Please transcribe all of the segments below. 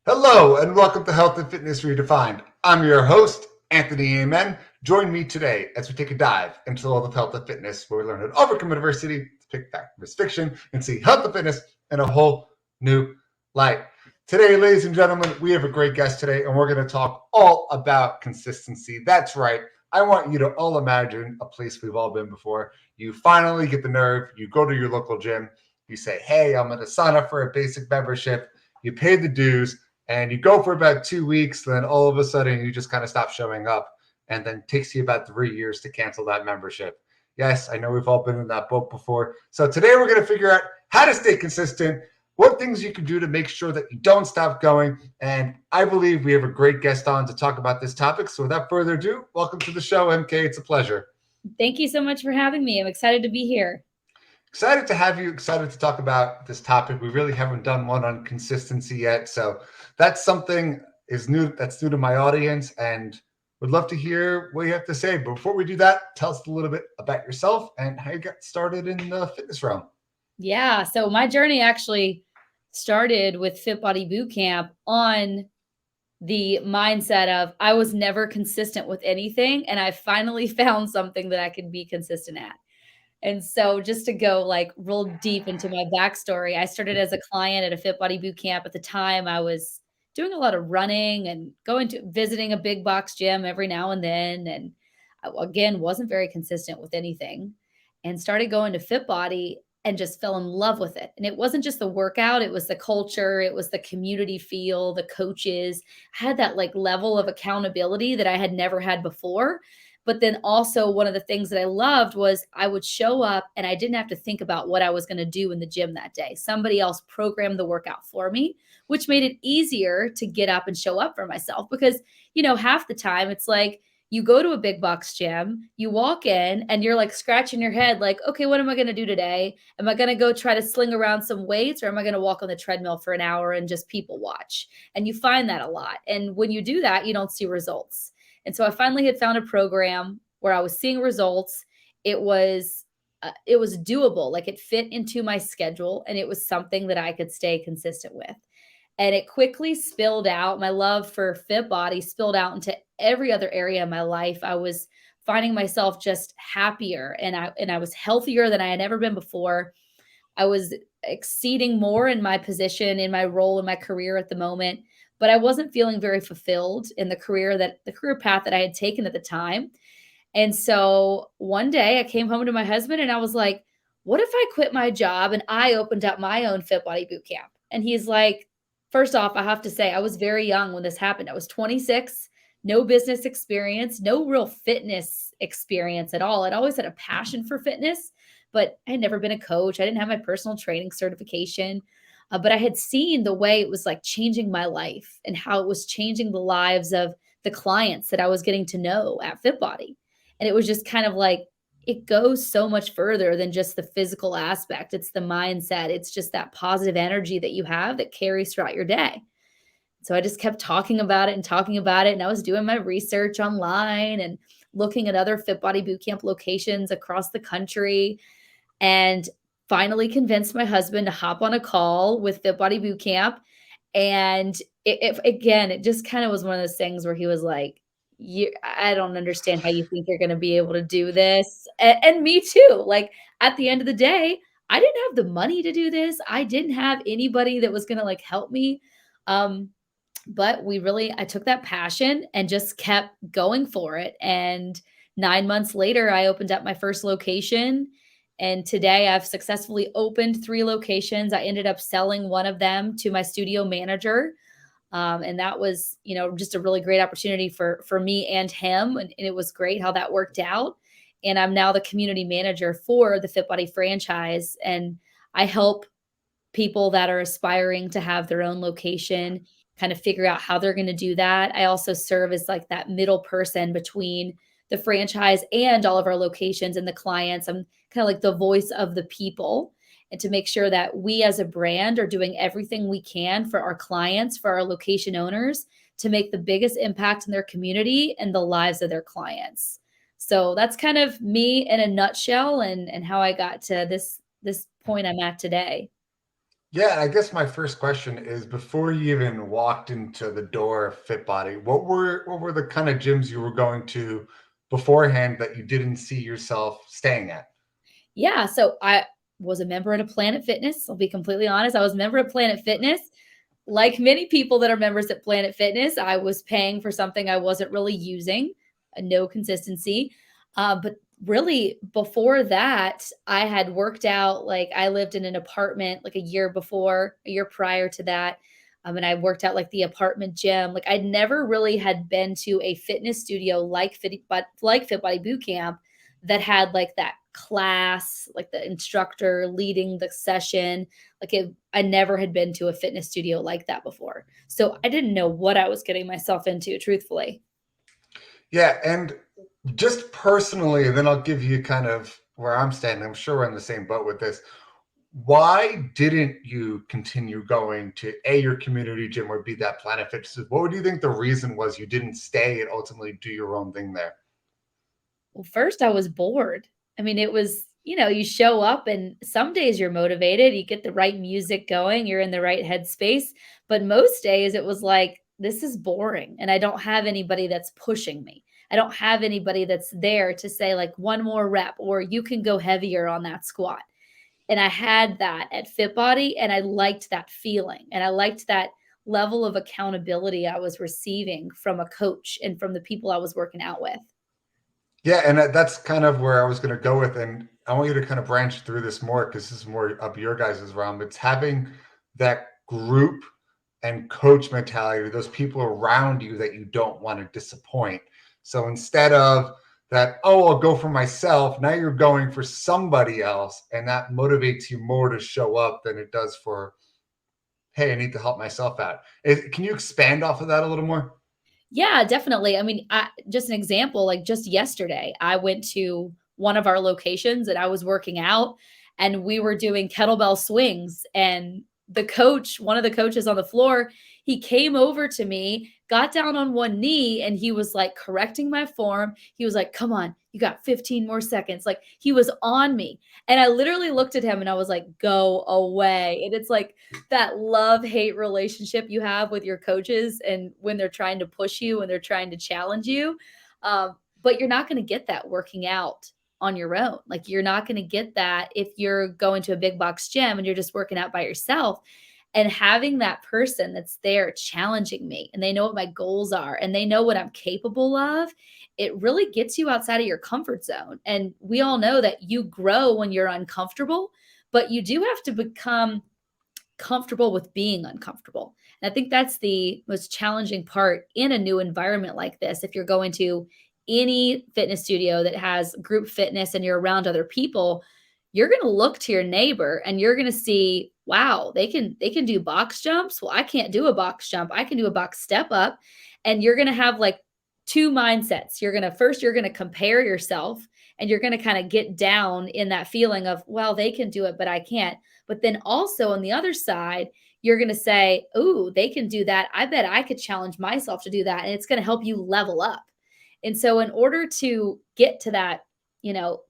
Hello and welcome to Health and Fitness Redefined. I'm your host, Anthony Amen. Join me today as we take a dive into the world of health and fitness, where we learn how to overcome adversity, to pick back from fiction, and see health and fitness in a whole new light. Today, ladies and gentlemen, we have a great guest today, and we're going to talk all about consistency. That's right. I want you to all imagine a place we've all been before. You finally get the nerve, you go to your local gym, you say, hey, I'm going to sign up for a basic membership. You pay the dues, and you go for about 2 weeks, then all of a sudden you just kind of stop showing up, and then it takes you about 3 years to cancel that membership. Yes, I know we've all been in that boat before. So today we're going to figure out how to stay consistent, what things you can do to make sure that you don't stop going. And I believe we have a great guest on to talk about this topic. So without further ado, welcome to the show, MK. It's a pleasure. Thank you so much for having me. I'm excited to be here. Excited to have you, excited to talk about this topic. We really haven't done one on consistency yet. So that's something that's new to my audience, and would love to hear what you have to say. But before we do that, tell us a little bit about yourself and how you got started in the fitness realm. Yeah, so my journey actually started with Fitbody Bootcamp on the mindset of I was never consistent with anything, and I finally found something that I could be consistent at. And so just to go like real deep into my backstory, I started as a client at a Fitbody Bootcamp. At the time, I was doing a lot of running and going to visiting a big box gym every now and then. And I, again, wasn't very consistent with anything and started going to Fitbody and just fell in love with it. And it wasn't just the workout, it was the culture, it was the community feel, the coaches. I had that like level of accountability that I had never had before. But then also one of the things that I loved was I would show up and I didn't have to think about what I was going to do in the gym that day. Somebody else programmed the workout for me, which made it easier to get up and show up for myself because, half the time it's like you go to a big box gym, you walk in and you're like scratching your head like, okay, what am I going to do today? Am I going to go try to sling around some weights, or am I going to walk on the treadmill for an hour and just people watch? And you find that a lot. And when you do that, you don't see results. And so I finally had found a program where I was seeing results. It was doable, like it fit into my schedule, and it was something that I could stay consistent with. And it quickly spilled out. My love for Fitbody spilled out into every other area of my life. I was finding myself just happier, and I was healthier than I had ever been before. I was exceeding more in my position, in my role, in my career at the moment, but I wasn't feeling very fulfilled in the career path that I had taken at the time. And so one day I came home to my husband and I was like, what if I quit my job and I opened up my own Fitbody Bootcamp? And he's like, first off, I have to say I was very young when this happened. I was 26, no business experience, no real fitness experience at all. I'd always had a passion for fitness, but I had never been a coach. I didn't have my personal training certification. But I had seen the way it was like changing my life and how it was changing the lives of the clients that I was getting to know at Fitbody. And it was just kind of like, it goes so much further than just the physical aspect. It's the mindset. It's just that positive energy that you have that carries throughout your day. So I just kept talking about it and talking about it. And I was doing my research online and looking at other Fitbody Bootcamp locations across the country, and finally convinced my husband to hop on a call with Fitbody Bootcamp. And it just kind of was one of those things where he was like, I don't understand how you think you're going to be able to do this. And me too. Like at the end of the day, I didn't have the money to do this. I didn't have anybody that was going to like help me. But I took that passion and just kept going for it. And 9 months later, I opened up my first location. And today I've successfully opened 3 locations. I ended up selling one of them to my studio manager. And that was, just a really great opportunity for me and him. And it was great how that worked out. And I'm now the community manager for the Fitbody franchise. And I help people that are aspiring to have their own location kind of figure out how they're going to do that. I also serve as like that middle person between the franchise and all of our locations and the clients. I'm kind of like the voice of the people, and to make sure that we as a brand are doing everything we can for our clients, for our location owners, to make the biggest impact in their community and the lives of their clients. So that's kind of me in a nutshell, and how I got to this point I'm at today. Yeah, I guess my first question is before you even walked into the door of Fitbody, what were the kind of gyms you were going to beforehand that you didn't see yourself staying at? Yeah, so I was a member at a Planet Fitness. I'll be completely honest. I was a member at Planet Fitness. Like many people that are members at Planet Fitness, I was paying for something I wasn't really using, no consistency. But really, before that, I had worked out. Like I lived in an apartment like a year prior to that. And I worked out like the apartment gym. Like I'd never really had been to a fitness studio like Fitbody Bootcamp that had like that class, like the instructor leading the session. I never had been to a fitness studio like that before. So I didn't know what I was getting myself into, truthfully. Yeah, and just personally, and then I'll give you kind of where I'm standing. I'm sure we're in the same boat with this. Why didn't you continue going to your community gym or be that Planet Fitness? What would you think the reason was you didn't stay and ultimately do your own thing there? Well, first I was bored. I mean, it was, you show up and some days you're motivated, you get the right music going, you're in the right headspace. But most days it was like, this is boring. And I don't have anybody that's pushing me. I don't have anybody that's there to say, like, one more rep or you can go heavier on that squat. And I had that at Fitbody and I liked that feeling. And I liked that level of accountability I was receiving from a coach and from the people I was working out with. Yeah, and that's kind of where I was going to go with, and I want you to kind of branch through this more because this is more of your guys' realm. It's having that group and coach mentality, those people around you that you don't want to disappoint. So instead of that, oh, I'll go for myself, now you're going for somebody else, and that motivates you more to show up than it does for, hey, I need to help myself out. Can you expand off of that a little more? Yeah, definitely. I mean, just an example, like just yesterday, I went to one of our locations and I was working out and we were doing kettlebell swings. And one of the coaches on the floor, he came over to me, got down on one knee, and he was like correcting my form. He was like, come on, you got 15 more seconds. Like he was on me. And I literally looked at him and I was like, go away. And it's like, that love hate relationship you have with your coaches and when they're trying to push you and they're trying to challenge you. But you're not going to get that working out on your own. Like you're not going to get that if you're going to a big box gym and you're just working out by yourself. And having that person that's there challenging me and they know what my goals are and they know what I'm capable of, it really gets you outside of your comfort zone. And we all know that you grow when you're uncomfortable, but you do have to become comfortable with being uncomfortable. And I think that's the most challenging part in a new environment like this. If you're going to any fitness studio that has group fitness and you're around other people, you're going to look to your neighbor and you're going to see, wow, they can do box jumps. Well, I can't do a box jump. I can do a box step up. And you're going to have like two mindsets. You're going to compare yourself and you're going to kind of get down in that feeling of, well, they can do it, but I can't. But then also on the other side, you're going to say, "Ooh, they can do that. I bet I could challenge myself to do that." And it's going to help you level up. And so in order to get to that,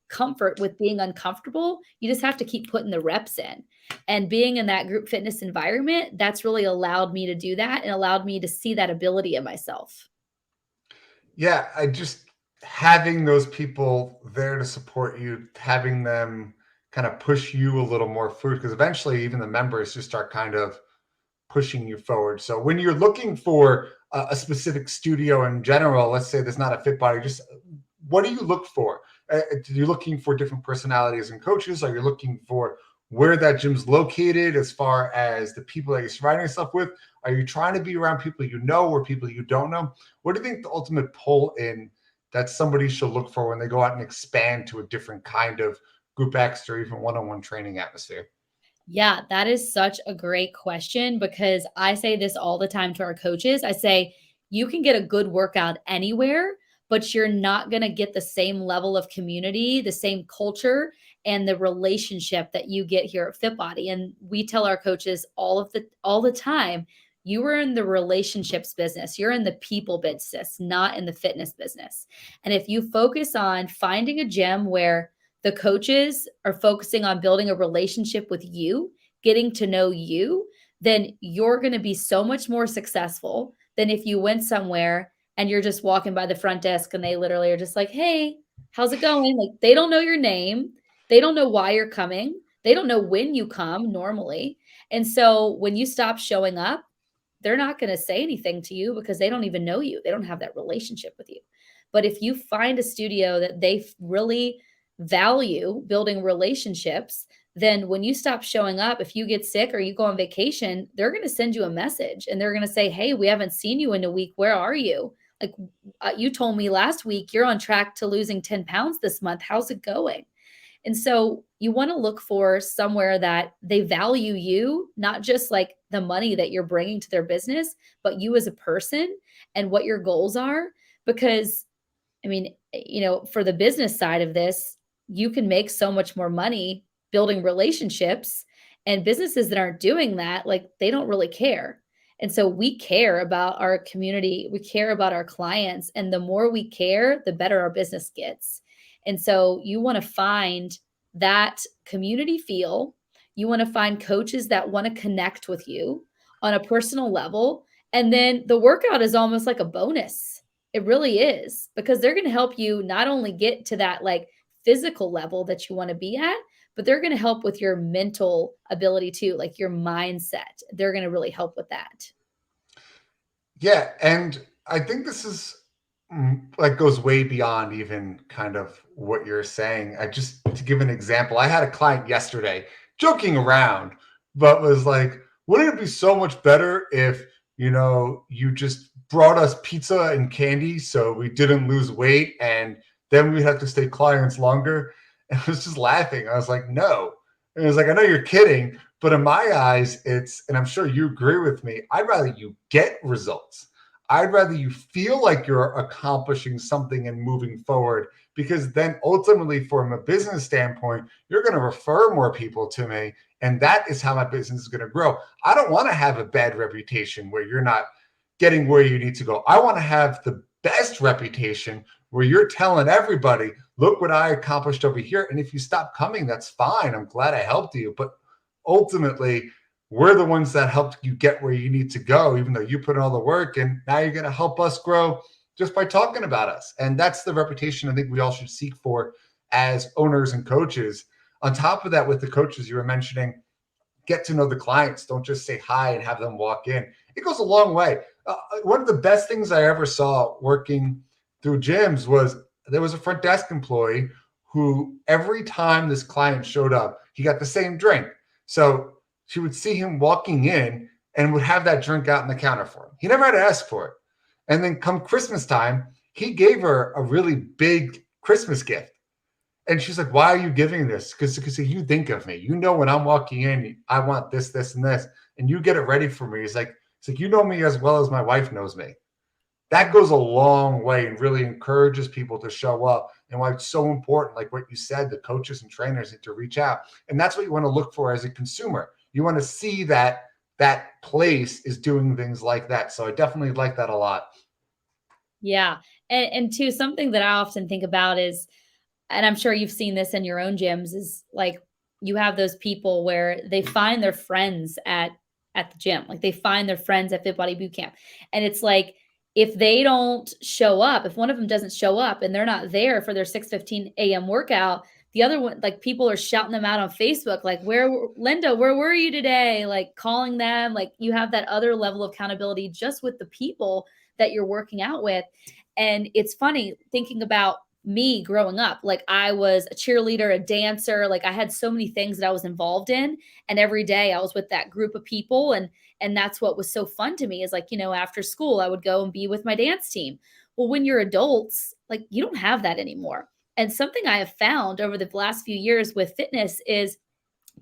comfort with being uncomfortable, you just have to keep putting the reps in. And being in that group fitness environment, that's really allowed me to do that and allowed me to see that ability in myself. Yeah, I just having those people there to support you, having them kind of push you a little more forward, because eventually even the members just start kind of pushing you forward. So when you're looking for a specific studio in general, let's say there's not a fit body, just what do you look for? Are you looking for different personalities and coaches? Are you looking for where that gym's located as far as the people that you're surrounding yourself with? Are you trying to be around people you know or people you don't know? What do you think the ultimate pull in that somebody should look for when they go out and expand to a different kind of group X or even one-on-one training atmosphere? Yeah, that is such a great question because I say this all the time to our coaches. I say, you can get a good workout anywhere, but you're not going to get the same level of community, the same culture, and the relationship that you get here at Fitbody. And we tell our coaches all the time, You are in the relationships business. You're in the people business, not in the fitness business. And if you focus on finding a gym where the coaches are focusing on building a relationship with you, getting to know you, then you're going to be so much more successful than if you went somewhere and you're just walking by the front desk and they literally are just like, "Hey, how's it going?" Like they don't know your name. They don't know why you're coming. They don't know when you come normally. And so when you stop showing up, they're not going to say anything to you because they don't even know you. They don't have that relationship with you. But if you find a studio that they really value building relationships, then when you stop showing up, if you get sick or you go on vacation, they're going to send you a message and they're going to say, "Hey, we haven't seen you in a week. Where are you? Like you told me last week you're on track to losing 10 pounds this month. How's it going?" And so you want to look for somewhere that they value you, not just like the money that you're bringing to their business, but you as a person and what your goals are. Because, I mean, for the business side of this, you can make so much more money building relationships, and businesses that aren't doing that, like they don't really care. And so we care about our community, we care about our clients, and the more we care, the better our business gets. And so you want to find that community feel. You want to find coaches that want to connect with you on a personal level. And then the workout is almost like a bonus. It really is, because they're going to help you not only get to that like physical level that you want to be at, but they're going to help with your mental ability too, like your mindset. They're going to really help with that. Yeah, and I think this is like goes way beyond even kind of what you're saying. I just to give an example, I had a client yesterday joking around, but was like, wouldn't it be so much better if, you just brought us pizza and candy so we didn't lose weight and then we'd have to stay clients longer? And I was just laughing. I was like, no. And it was like, I know you're kidding, but in my eyes, and I'm sure you agree with me, I'd rather you get results. I'd rather you feel like you're accomplishing something and moving forward, because then ultimately, from a business standpoint, you're going to refer more people to me. And that is how my business is going to grow. I don't want to have a bad reputation where you're not getting where you need to go. I want to have the best reputation where you're telling everybody, look what I accomplished over here. And if you stop coming, that's fine. I'm glad I helped you. But ultimately, we're the ones that helped you get where you need to go, even though you put in all the work. And now you're going to help us grow just by talking about us. And that's the reputation I think we all should seek for as owners and coaches. On top of that, with the coaches you were mentioning, get to know the clients. Don't just say hi and have them walk in. It goes a long way. One of the best things I ever saw working through gyms was there was a front desk employee who every time this client showed up, he got the same drink. So she would see him walking in and would have that drink out on the counter for him. He never had to ask for it. And then come Christmas time, he gave her a really big Christmas gift. And she's like, why are you giving this? Because you think of me. You know when I'm walking in, I want this, this, and this. And you get it ready for me. It's like, you know me as well as my wife knows me. That goes a long way and really encourages people to show up. And why it's so important, like what you said, the coaches and trainers need to reach out. And that's what you want to look for as a consumer. You want to see that that place is doing things like that. So I definitely like that a lot. Yeah. And two, something that I often think about is, and I'm sure you've seen this in your own gyms, is like you have those people where they find their friends at the gym. Like they find their friends at Fitbody Bootcamp. And it's like if they don't show up, if one of them doesn't show up and they're not there for their 6:15 a.m. workout, the other one, like people are shouting them out on Facebook, like, Linda, where were you today? Like calling them, like you have that other level of accountability just with the people that you're working out with. And it's funny thinking about me growing up. Like I was a cheerleader, a dancer, like I had so many things that I was involved in, and every day I was with that group of people, and that's what was so fun to me is like, after school I would go and be with my dance team. Well, when you're adults, like you don't have that anymore. And something I have found over the last few years with fitness is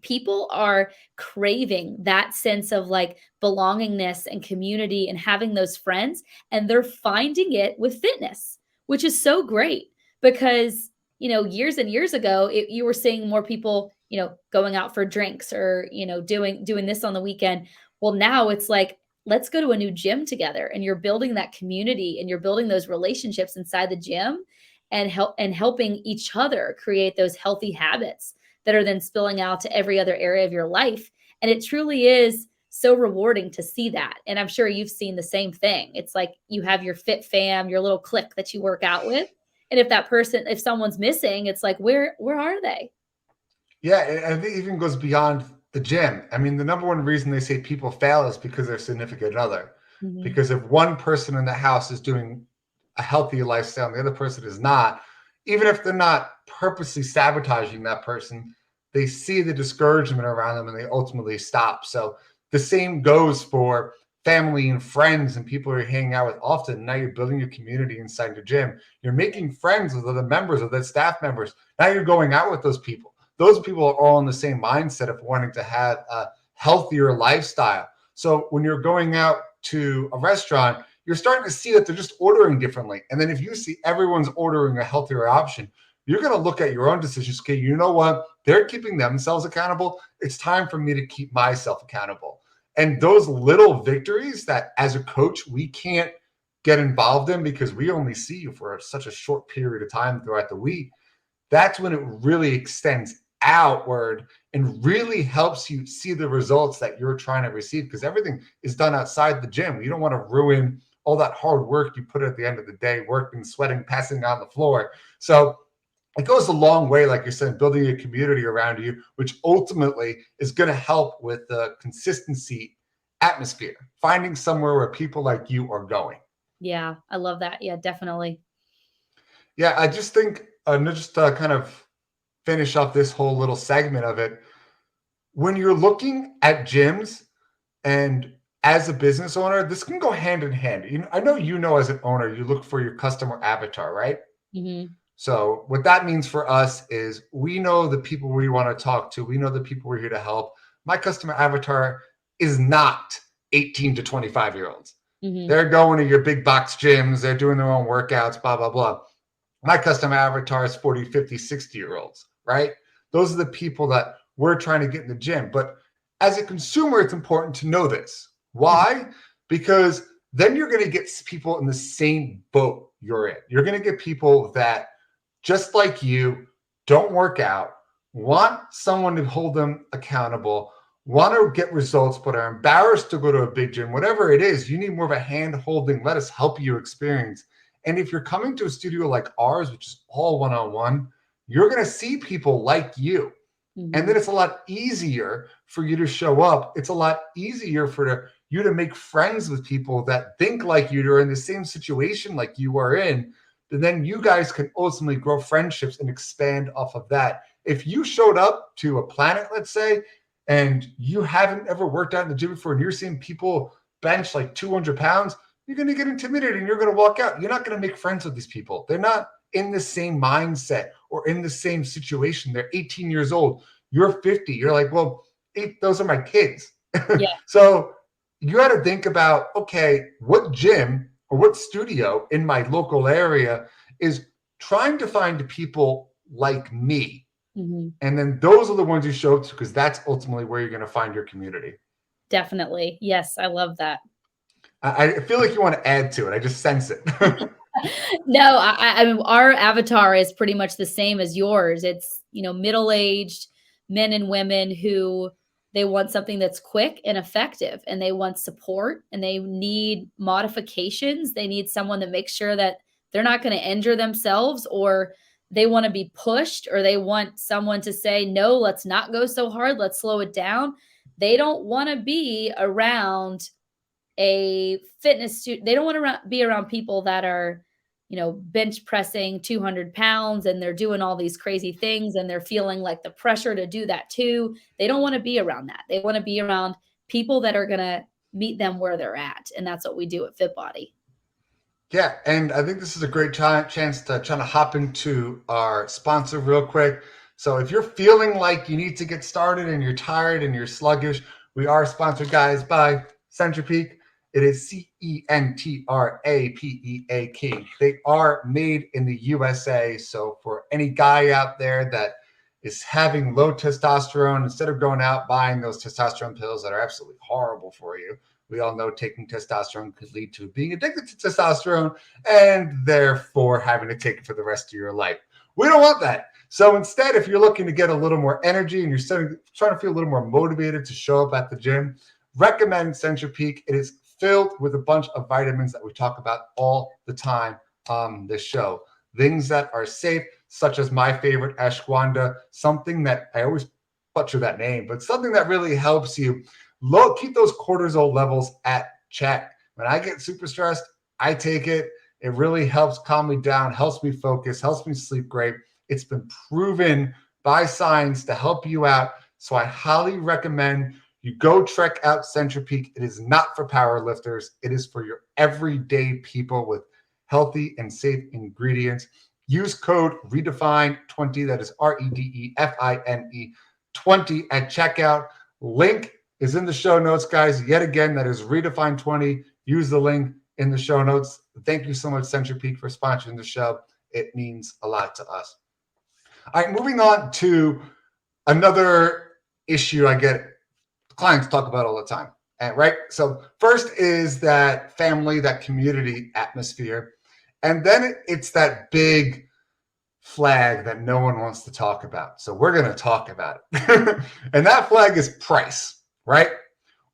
people are craving that sense of like belongingness and community and having those friends, and they're finding it with fitness, which is so great because years and years ago you were seeing more people going out for drinks or doing this on the weekend. Well, now it's like let's go to a new gym together. And you're building that community and you're building those relationships inside the gym and helping each other create those healthy habits that are then spilling out to every other area of your life. And it truly is so rewarding to see that. And I'm sure you've seen the same thing. It's like you have your fit fam, your little clique that you work out with. And if someone's missing, it's like, where are they? Yeah, and I think it even goes beyond the gym. I mean, the number one reason they say people fail is because their significant other. Mhm. Because if one person in the house is doing a healthy lifestyle and the other person is not, even if they're not purposely sabotaging that person, they see the discouragement around them and they ultimately stop. So the same goes for family and friends and people you're hanging out with often. Now you're building your community inside your gym. You're making friends with other members, of the staff members. Now you're going out with those people. Those people are all in the same mindset of wanting to have a healthier lifestyle. So when you're going out to a restaurant, you're starting to see that they're just ordering differently. And then if you see everyone's ordering a healthier option, you're going to look at your own decisions. Okay, you know what? They're keeping themselves accountable. It's time for me to keep myself accountable. And those little victories that as a coach, we can't get involved in because we only see you for such a short period of time throughout the week. That's when it really extends outward and really helps you see the results that you're trying to receive, because everything is done outside the gym. You don't want to ruin all that hard work you put at the end of the day, working, sweating, passing on the floor. So it goes a long way, like you're saying, building a community around you, which ultimately is going to help with the consistency atmosphere, finding somewhere where people like you are going. Yeah, I love that. Yeah, definitely. Yeah, I just think, just kind of finish up this whole little segment of it, when you're looking at gyms and as a business owner, this can go hand in hand. I know as an owner, you look for your customer avatar, right? Hmm. So what that means for us is we know the people we want to talk to. We know the people we're here to help. My customer avatar is not 18 to 25-year-olds. Hmm. They're going to your big box gyms. They're doing their own workouts, blah, blah, blah. My customer avatar is 40, 50, 60-year-olds, right? Those are the people that we're trying to get in the gym. But as a consumer, it's important to know this. Why? Because then you're going to get people in the same boat you're in. You're going to get people that, just like you, don't work out, want someone to hold them accountable, want to get results, but are embarrassed to go to a big gym. Whatever it is, you need more of a hand holding, let us help you experience. And if you're coming to a studio like ours, which is all one on one, you're going to see people like you. And Hmm. then it's a lot easier for you to show up. It's a lot easier for you to make friends with people that think like you, are in the same situation like you are in. And then you guys can ultimately grow friendships and expand off of that. If you showed up to a planet, let's say, and you haven't ever worked out in the gym before, and you're seeing people bench like 200 pounds, you're going to get intimidated and you're going to walk out. You're not going to make friends with these people. They're not in the same mindset or in the same situation. They're 18 years old. You're 50. You're like, well, those are my kids. Yeah. So you got to think about, okay, what gym or what studio in my local area is trying to find people like me. Hmm. And then those are the ones you show up to, because that's ultimately where you're going to find your community. Definitely. Yes, I love that. I feel like you want to add to it. I just sense it. No, I mean, our avatar is pretty much the same as yours. It's, middle-aged men and women who they want something that's quick and effective, and they want support, and they need modifications. They need someone that makes sure that they're not going to injure themselves, or they want to be pushed, or they want someone to say, no, let's not go so hard. Let's slow it down. They don't want to be around a fitness student. They don't want to be around people that are, bench pressing 200 pounds and they're doing all these crazy things and they're feeling like the pressure to do that too. They don't want to be around that. They want to be around people that are going to meet them where they're at. And that's what we do at Fitbody. Yeah, and I think this is a great chance to try to hop into our sponsor real quick. So if you're feeling like you need to get started and you're tired and you're sluggish, we are sponsored, guys, by Centripeak. It is Centrapeak. They are made in the USA. So for any guy out there that is having low testosterone, instead of going out buying those testosterone pills that are absolutely horrible for you, We all know taking testosterone could lead to being addicted to testosterone and therefore having to take it for the rest of your life. We don't want that. So instead, if you're looking to get a little more energy and you're trying to feel a little more motivated to show up at the gym, recommend Centripeak. It is filled with a bunch of vitamins that we talk about all the time on this show. Things that are safe, such as my favorite, ashwagandha, something that I always butcher that name, but something that really helps you keep those cortisol levels at check. When I get super stressed, I take it. It really helps calm me down, helps me focus, helps me sleep great. It's been proven by science to help you out. So I highly recommend you go check out Centripeak. It is not for power lifters. It is for your everyday people with healthy and safe ingredients. Use code REDEFINE20, that is REDEFINE 20 at checkout. Link is in the show notes, guys. Yet again, that is REDEFINE20. Use the link in the show notes. Thank you so much, Centripeak, for sponsoring the show. It means a lot to us. All right, moving on to another issue I get clients talk about all the time. And right, so first is that family, that community atmosphere, and then it's that big flag that no one wants to talk about. So we're going to talk about it. And that flag is price, right?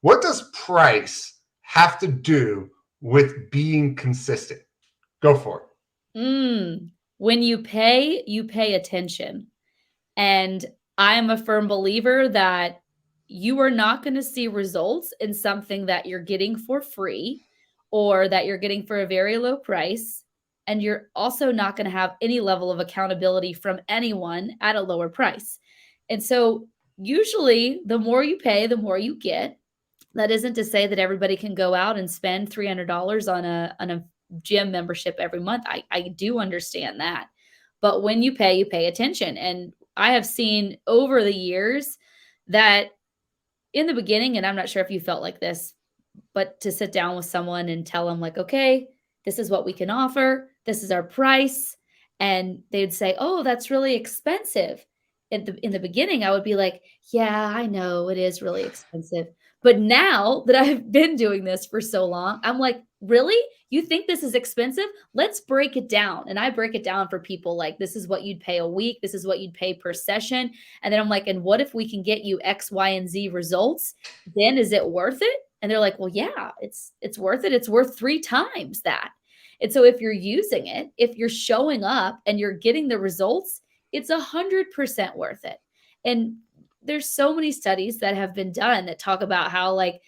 What does price have to do with being consistent? Go for it. When you pay attention. And I am a firm believer that you are not going to see results in something that you're getting for free or that you're getting for a very low price. And you're also not going to have any level of accountability from anyone at a lower price. And so usually the more you pay, the more you get. That isn't to say that everybody can go out and spend $300 on a gym membership every month. I do understand that. But when you pay attention. And I have seen over the years that in the beginning, and I'm not sure if you felt like this, but to sit down with someone and tell them like, okay, this is what we can offer. This is our price. And they'd say, oh, that's really expensive. In the beginning, I would be like, yeah, I know it is really expensive. But now that I've been doing this for so long, I'm like, really? You think this is expensive? Let's break it down. And I break it down for people like, this is what you'd pay a week. This is what you'd pay per session. And then I'm like, and what if we can get you X, Y, and Z results? Then is it worth it? And they're like, well, yeah, it's worth it. It's worth 3 times that. And so if you're using it, if you're showing up and you're getting the results, it's 100% worth it. And there's so many studies that have been done that talk about how like,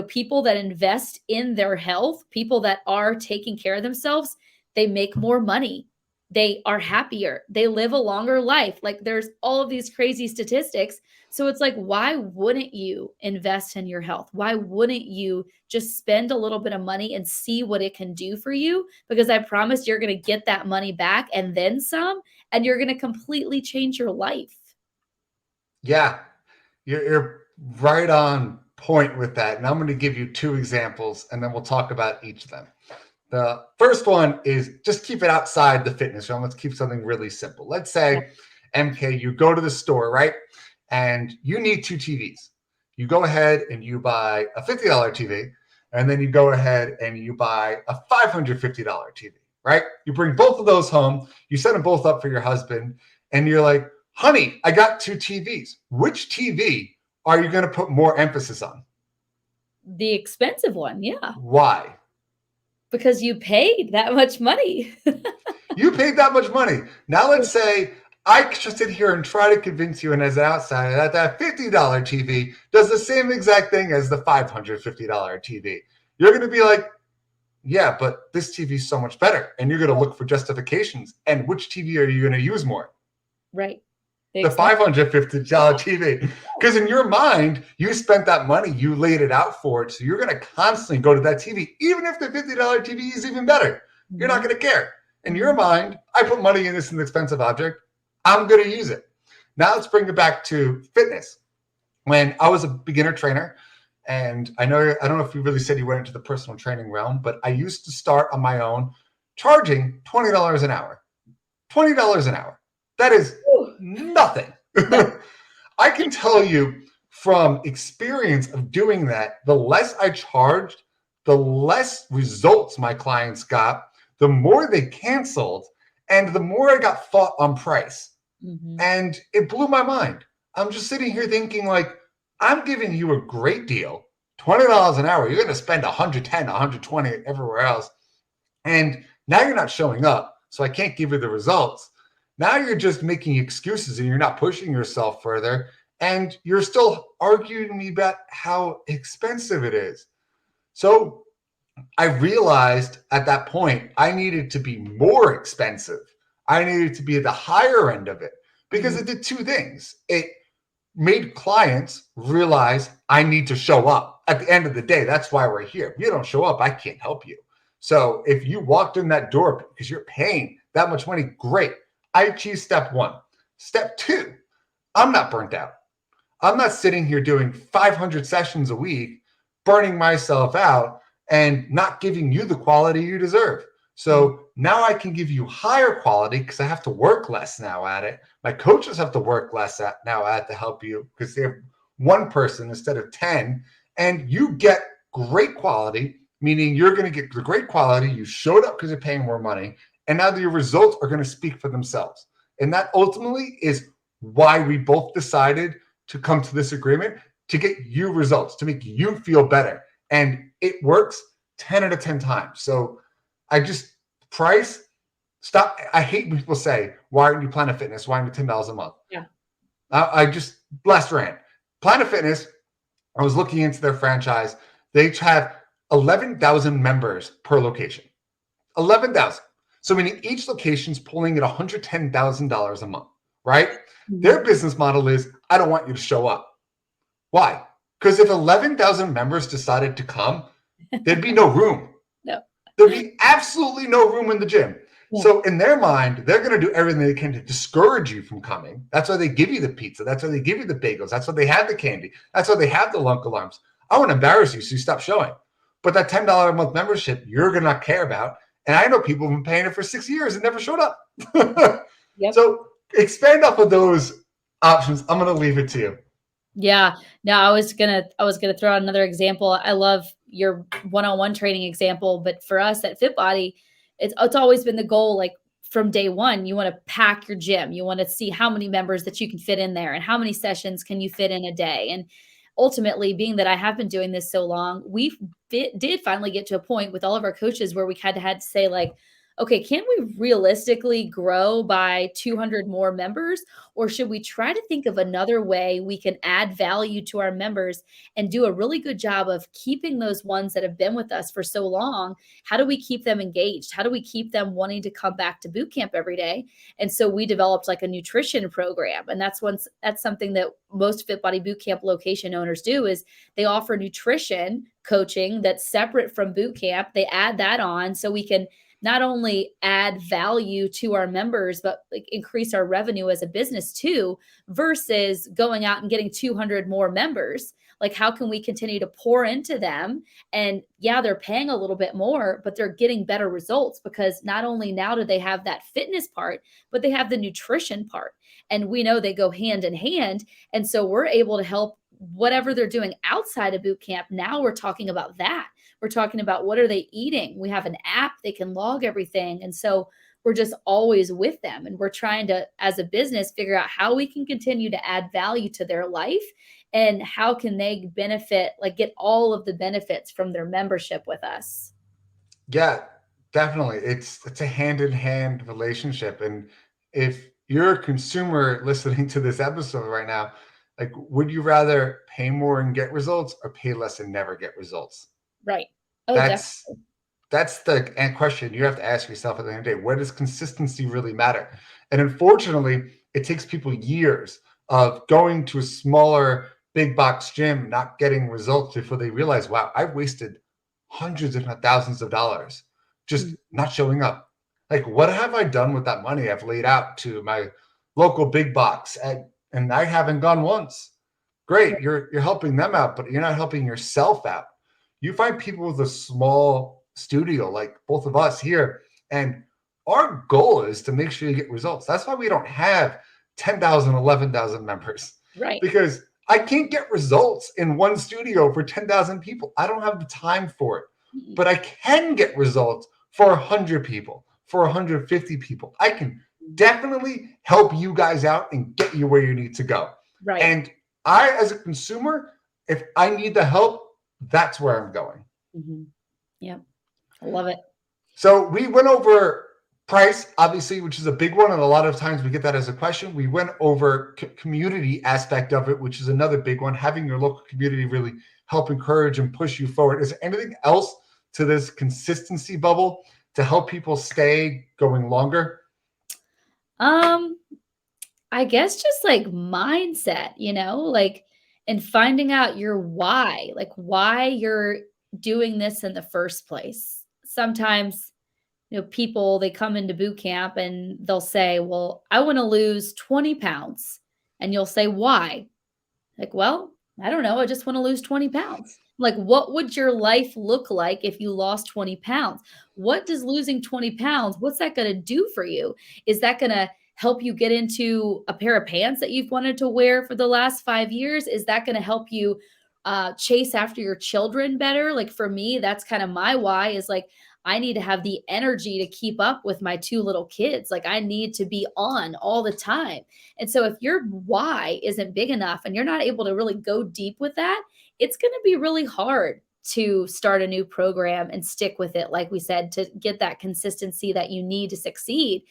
people that invest in their health, people that are taking care of themselves, they make more money. They are happier. They live a longer life. Like there's all of these crazy statistics. So it's like, why wouldn't you invest in your health? Why wouldn't you just spend a little bit of money and see what it can do for you? Because I promise you're going to get that money back and then some, and you're going to completely change your life. Yeah, you're right on point with that. And I'm going to give you 2 examples, and then we'll talk about each of them. The first one is just keep it outside the fitness realm. Let's keep something really simple. Let's say, MK, you go to the store, right? And you need 2 TVs. You go ahead and you buy a $50 TV, and then you go ahead and you buy a $550 TV, right? You bring both of those home. You set them both up for your husband, and you're like, honey, I got 2 TVs. Which TV are you going to put more emphasis on? The expensive one, yeah. Why? Because you paid that much money. You paid that much money. Now let's say I just sit here and try to convince you, and as an outsider, that $50 TV does the same exact thing as the $550 TV. You're going to be like, yeah, but this TV is so much better. And you're going to look for justifications. And which TV are you going to use more? Right. The $550 TV. Because in your mind, you spent that money, you laid it out for it. So you're going to constantly go to that TV, even if the $50 TV is even better. You're not going to care. In your mind, I put money in this expensive object. I'm going to use it. Now let's bring it back to fitness. When I was a beginner trainer, and I don't know if you really said you went into the personal training realm, but I used to start on my own charging $20 an hour. $20 an hour. That is nothing. I can tell you from experience of doing that, the less I charged, the less results my clients got, the more they canceled, and the more I got fought on price. Mm-hmm. And it blew my mind. I'm just sitting here thinking, like, I'm giving you a great deal, $20 an hour. You're going to spend 110, 120 everywhere else. And now you're not showing up. So I can't give you the results. Now you're just making excuses and you're not pushing yourself further. And you're still arguing me about how expensive it is. So I realized at that point I needed to be more expensive. I needed to be at the higher end of it because it did two things. It made clients realize I need to show up. At the end of the day, that's why we're here. If you don't show up, I can't help you. So if you walked in that door because you're paying that much money, great. I achieved step one. Step two, I'm not burnt out. I'm not sitting here doing 500 sessions a week, burning myself out and not giving you the quality you deserve. So now I can give you higher quality because I have to work less now at it. My coaches have to work less now at to help you because they have one person instead of 10. And you get great quality, meaning you're going to get the great quality. You showed up because you're paying more money. And now your results are going to speak for themselves. And that ultimately is why we both decided to come to this agreement to get you results, to make you feel better. And it works 10 out of 10 times. So I just price, stop. I hate when people say, why aren't you Planet Fitness? Why aren't you $10 a month? Yeah. I just last rant. Planet Fitness, I was looking into their franchise. They have 11,000 members per location. 11,000. So meaning each location's pulling at $110,000 a month, right? Mm-hmm. Their business model is, I don't want you to show up. Why? Because if 11,000 members decided to come, there'd be no room. No. There'd be absolutely no room in the gym. Yeah. So in their mind, they're going to do everything they can to discourage you from coming. That's why they give you the pizza. That's why they give you the bagels. That's why they have the candy. That's why they have the lunk alarms. I want to embarrass you, so you stop showing. But that $10 a month membership, you're going to not care about. And I know people have been paying it for 6 years and never showed up. Yep. So expand off of those options. I'm going to leave it to you. Yeah. No, I was gonna throw out another example. I love your one-on-one training example, but for us at Fitbody, it's always been the goal. Like from day one, you want to pack your gym. You want to see how many members that you can fit in there and how many sessions can you fit in a day. And ultimately, being that I have been doing this so long, we did finally get to a point with all of our coaches where we had to say like, okay, can we realistically grow by 200 more members? Or should we try to think of another way we can add value to our members and do a really good job of keeping those ones that have been with us for so long? How do we keep them engaged? How do we keep them wanting to come back to boot camp every day? And so we developed like a nutrition program. And that's something that most Fitbody Bootcamp location owners do is they offer nutrition coaching that's separate from boot camp. They add that on so we can not only add value to our members, but like increase our revenue as a business too, versus going out and getting 200 more members. Like, how can we continue to pour into them? And yeah, they're paying a little bit more, but they're getting better results because not only now do they have that fitness part, but they have the nutrition part. And we know they go hand in hand. And so we're able to help whatever they're doing outside of boot camp. Now we're talking about that. We're talking about what are they eating? We have an app, they can log everything. And so we're just always with them. And we're trying to, as a business, figure out how we can continue to add value to their life and how can they benefit, like get all of the benefits from their membership with us. Yeah, definitely. It's a hand-in-hand relationship. And if you're a consumer listening to this episode right now, like, would you rather pay more and get results or pay less and never get results? Right. Oh, definitely. That's the question you have to ask yourself at the end of the day. Where does consistency really matter? And unfortunately, it takes people years of going to a smaller big box gym, not getting results before they realize, wow, I've wasted hundreds, if not thousands of dollars just not showing up. Like, what have I done with that money I've laid out to my local big box and I haven't gone once? Great, you're helping them out, but you're not helping yourself out. You find people with a small studio like both of us here, and our goal is to make sure you get results. That's why we don't have 10,000, 11,000 members. Right. Because I can't get results in one studio for 10,000 people. I don't have the time for it. But I can get results for 100 people, for 150 people. I can definitely help you guys out and get you where you need to go. Right. And I, as a consumer, if I need the help, that's where I'm going. Mm-hmm. Yep. I love it. So we went over price, obviously, which is a big one. And a lot of times we get that as a question. We went over community aspect of it, which is another big one. Having your local community really help encourage and push you forward. Is there anything else to this consistency bubble to help people stay going longer? I guess just like mindset, like, and finding out your why, like why you're doing this in the first place. Sometimes, people, they come into boot camp and they'll say, well, I want to lose 20 pounds. And you'll say, why? Like, well, I don't know. I just want to lose 20 pounds. Like, what would your life look like if you lost 20 pounds? What does losing 20 pounds, what's that going to do for you? Is that going to help you get into a pair of pants that you've wanted to wear for the last 5 years? Is that going to help you chase after your children better? Like for me, that's kind of my why is like, I need to have the energy to keep up with my 2 little kids. Like I need to be on all the time. And so if your why isn't big enough and you're not able to really go deep with that, it's going to be really hard to start a new program and stick with it, like we said, to get that consistency that you need to succeed.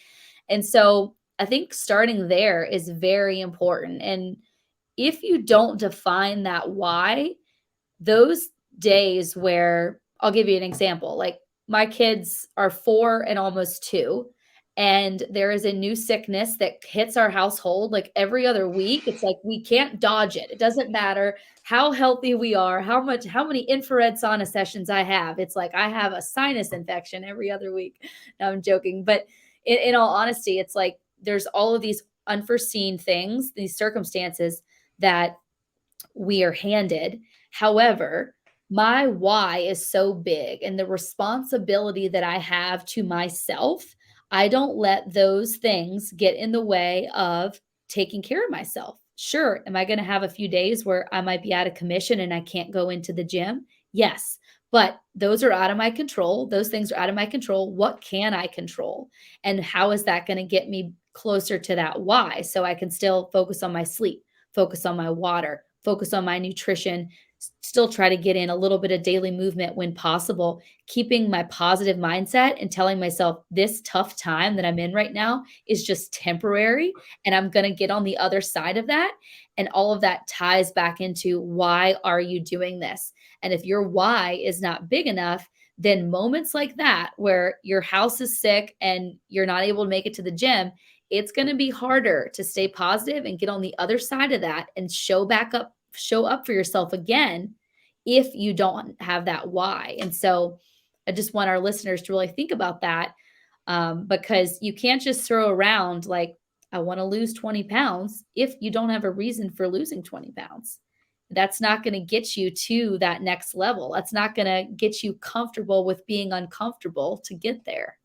And so I think starting there is very important. And if you don't define that why, those days where I'll give you an example, like my kids are 4 and almost 2, and there is a new sickness that hits our household like every other week. It's like we can't dodge it. It doesn't matter how healthy we are, how many infrared sauna sessions I have. It's like I have a sinus infection every other week. No, I'm joking. But in all honesty, it's like there's all of these unforeseen things, these circumstances that we are handed. However, my why is so big and the responsibility that I have to myself, I don't let those things get in the way of taking care of myself. Sure, am I going to have a few days where I might be out of commission and I can't go into the gym? Yes, but those are out of my control. Those things are out of my control. What can I control? And how is that going to get me closer to that why so I can still focus on my sleep, focus on my water, focus on my nutrition, still try to get in a little bit of daily movement when possible, keeping my positive mindset and telling myself this tough time that I'm in right now is just temporary and I'm going to get on the other side of that. And all of that ties back into why are you doing this? And if your why is not big enough, then moments like that where your house is sick and you're not able to make it to the gym, it's going to be harder to stay positive and get on the other side of that and show up for yourself again if you don't have that why. And so I just want our listeners to really think about that, because you can't just throw around like, I want to lose 20 pounds if you don't have a reason for losing 20 pounds. That's not going to get you to that next level. That's not going to get you comfortable with being uncomfortable to get there.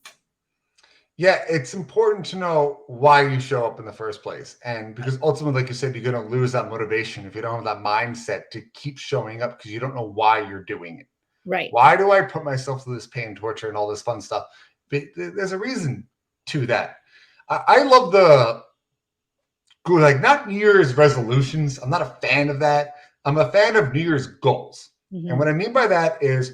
Yeah, it's important to know why you show up in the first place. And because ultimately, like you said, you're going to lose that motivation if you don't have that mindset to keep showing up because you don't know why you're doing it. Right. Why do I put myself through this pain, torture, and all this fun stuff? But there's a reason to that. I love not New Year's resolutions. I'm not a fan of that. I'm a fan of New Year's goals. Mm-hmm. And what I mean by that is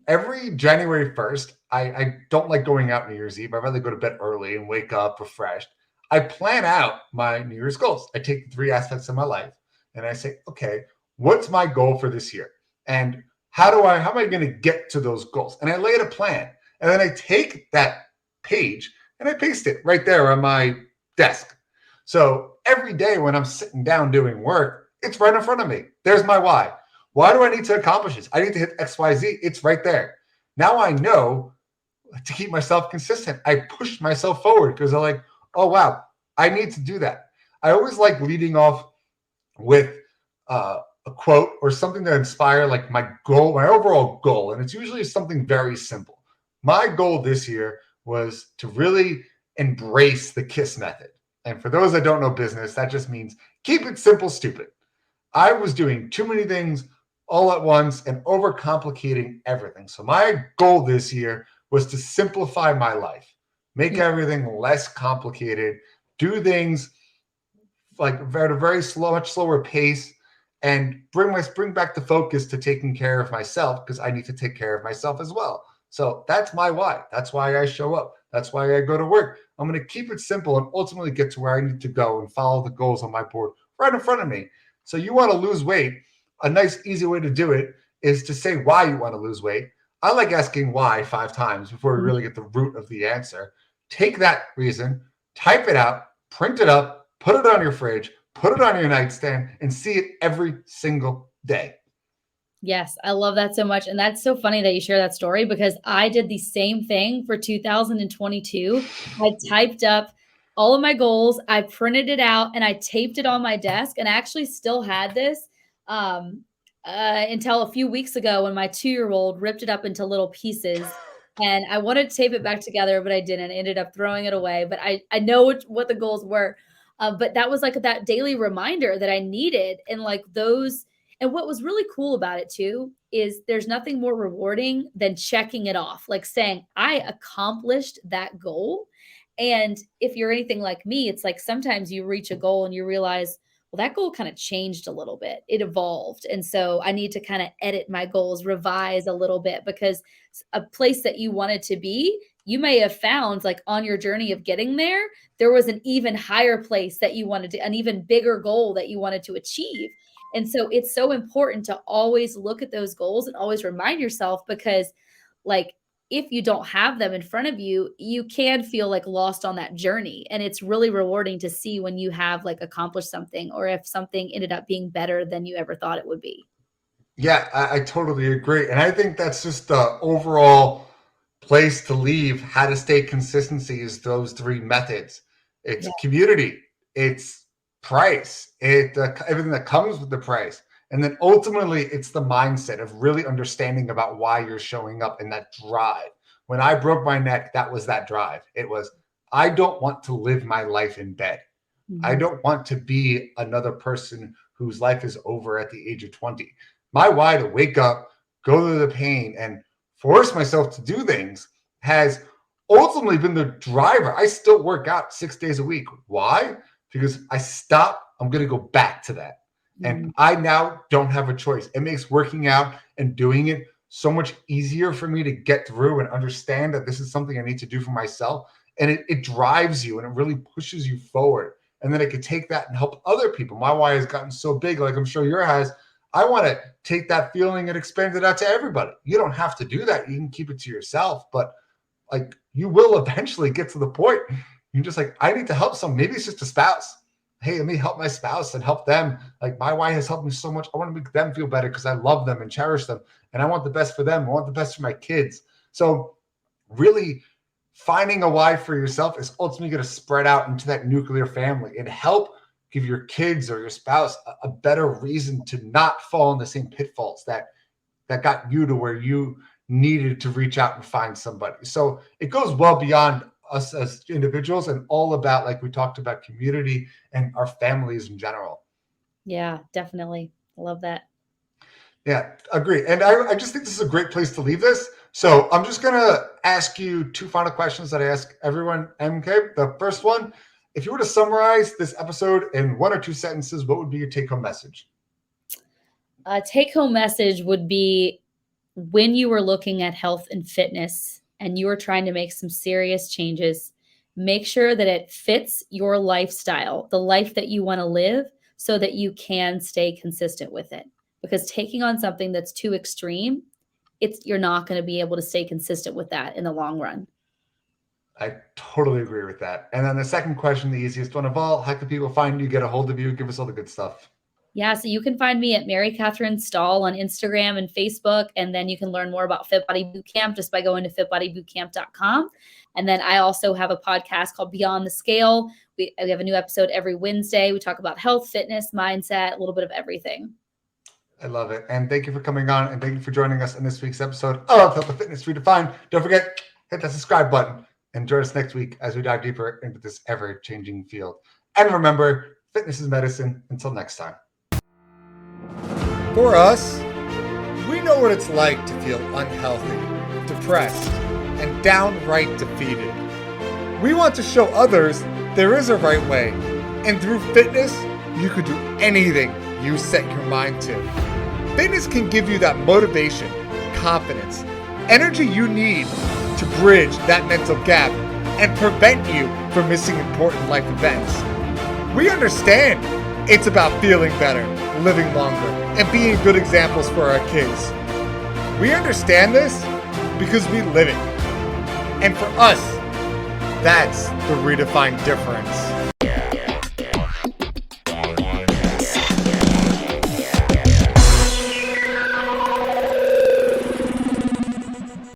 every January 1st, I don't like going out New Year's Eve. I'd rather go to bed early and wake up refreshed. I plan out my New Year's goals. I take the 3 aspects of my life and I say, okay, what's my goal for this year? And how am I going to get to those goals? And I lay out a plan. And then I take that page and I paste it right there on my desk. So every day when I'm sitting down doing work, it's right in front of me. There's my why. Why do I need to accomplish this? I need to hit XYZ. It's right there. Now I know to keep myself consistent. I push myself forward because I'm like, oh, wow, I need to do that. I always like leading off with a quote or something that inspire like my goal, my overall goal. And it's usually something very simple. My goal this year was to really embrace the KISS method. And for those that don't know business, that just means keep it simple, stupid. I was doing too many things all at once and overcomplicating everything. So my goal this year was to simplify my life, make Mm. everything less complicated, do things like at a very slow, much slower pace, and bring back the focus to taking care of myself, because I need to take care of myself as well. So that's my why. That's why I show up. That's why I go to work. I'm going to keep it simple and ultimately get to where I need to go and follow the goals on my board right in front of me. So you want to lose weight? A nice, easy way to do it is to say why you want to lose weight. I like asking why 5 times before we really get the root of the answer. Take that reason, type it out, print it up, put it on your fridge, put it on your nightstand, and see it every single day. Yes, I love that so much. And that's so funny that you share that story because I did the same thing for 2022. I typed up all of my goals, I printed it out, and I taped it on my desk. And I actually still had this um, until a few weeks ago when my 2-year-old ripped it up into little pieces. And I wanted to tape it back together, but I didn't. I ended up throwing it away. But I know what the goals were. But that was like that daily reminder that I needed. And like those and what was really cool about it too is there's nothing more rewarding than checking it off, like saying, I accomplished that goal. And if you're anything like me, it's like sometimes you reach a goal and you realize, well, that goal kind of changed a little bit. It evolved. And so I need to kind of edit my goals, revise a little bit because a place that you wanted to be, you may have found like on your journey of getting there, there was an even higher place that you wanted to, an even bigger goal that you wanted to achieve. And so it's so important to always look at those goals and always remind yourself because, like, if you don't have them in front of you, you can feel like lost on that journey. And it's really rewarding to see when you have like accomplished something or if something ended up being better than you ever thought it would be. Yeah, I totally agree. And I think that's just the overall place to leave how to stay consistency is those three methods. It's Yeah. community, it's price, everything that comes with the price. And then ultimately it's the mindset of really understanding about why you're showing up and that drive. When I broke my neck, that was that drive. It was, I don't want to live my life in bed. I Mhm. don't want to be another person whose life is over at the age of 20. My why to wake up, go through the pain, and force myself to do things has ultimately been the driver. I still work out 6 days a week. Why? Because I stop, I'm going to go back to that. And Mhm. I now don't have a choice. It makes working out and doing it so much easier for me to get through and understand that this is something I need to do for myself. And it drives you and it really pushes you forward, and then I could take that and help other people. My why has gotten so big, like I'm sure yours has. I want to take that feeling and expand it out to everybody. You don't have to do that. You can keep it to yourself, but like you will eventually get to the point. You're just like, I need to help some. Maybe it's just a spouse. Hey, let me help my spouse and help them. Like my wife has helped me so much. I want to make them feel better because I love them and cherish them. And I want the best for them. I want the best for my kids. So really finding a why for yourself is ultimately going to spread out into that nuclear family and help give your kids or your spouse a better reason to not fall in the same pitfalls that got you to where you needed to reach out and find somebody. So it goes well beyond us as individuals and all about, like we talked about, community and our families in general. Yeah, definitely. I love that. Yeah, agree. And I just think this is a great place to leave this. So I'm just going to ask you two final questions that I ask everyone, MK. The first one, if you were to summarize this episode in one or two sentences, what would be your take home message? A take home message would be when you are looking at health and fitness and you are trying to make some serious changes, make sure that it fits your lifestyle, the life that you want to live, so that you can stay consistent with it. Because taking on something that's too extreme, it's you're not going to be able to stay consistent with that in the long run. I totally agree with that. And then the second question, the easiest one of all, how can people find you, get a hold of you, give us all the good stuff? Yeah, so you can find me at Mary Catherine Stahl on Instagram and Facebook. And then you can learn more about Fitbody Bootcamp just by going to fitbodybootcamp.com. And then I also have a podcast called Beyond the Scale. We have a new episode every Wednesday. We talk about health, fitness, mindset, a little bit of everything. I love it. And thank you for coming on and thank you for joining us in this week's episode of Health and Fitness Redefined. Don't forget, hit that subscribe button and join us next week as we dive deeper into this ever changing field. And remember, fitness is medicine. Until next time. For us, we know what it's like to feel unhealthy, depressed, and downright defeated. We want to show others there is a right way, and through fitness, you could do anything you set your mind to. Fitness can give you that motivation, confidence, energy you need to bridge that mental gap and prevent you from missing important life events. We understand it's about feeling better, living longer, and being good examples for our kids. We understand this because we live it. And for us, that's the redefined difference.